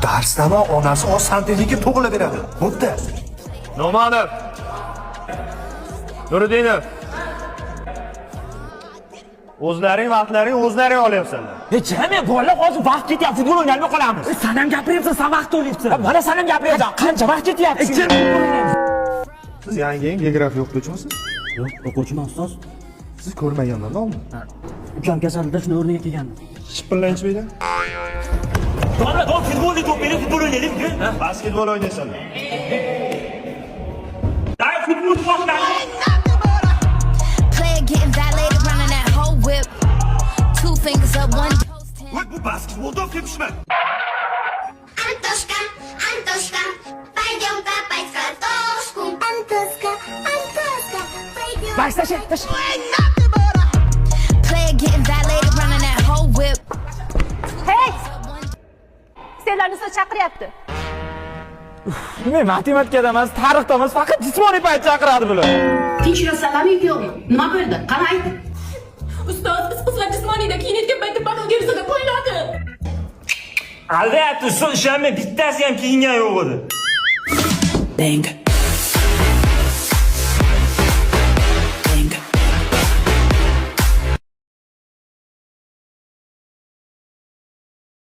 darsdami onasi 10 santimga tug'ilaveradi. Bo'pti. Nomanov. Nuriddinov. O'zlaring olyapsanlar. Jami bolalar hozir vaqt ketyapti, futbol o'ynayolmay qolamiz. Sen ham gapiryapsan, sen vaqt o'ynayapsan. Mana sen ham gapiryapsan. Qancha vaqt ketyapti? Siz yangi geografiya o'qituvchimisiz? Yo'q, o'quvchiman ustoz. Siz ko'rmaganlarmi? Ukam kasalda shuni o'rniga kelgandim. Shipillanchmaydi. To'g'ri, futbolni to'p berib futbol o'ynaylik. Basketbol o'ynaysanlar. Dai futbol to'playlik. Player getting violated, running that whole whip. Two fingers up, one toast. Voy, bu basketbol to'playapsizmi? Antoshka, пойдем копать картошку. Антошка, пойдем. Başla. Player getting violated, running that whole whip. Hey! Senlarni ustoz chaqiryapti. Men matematikada emas, tarixda emas, faqat jismoniy payt chaqiradi bular. Tinch yurasanlarmi yo'qmi? Nima bo'ldi? Qani ayt. Ustoz, biz qizlar jismoniyda kiyinayotgan paytda bakal gersada qo'yiladi. Albatta, ishonma, bittasi ham kiyingan yo'q edi. Dang.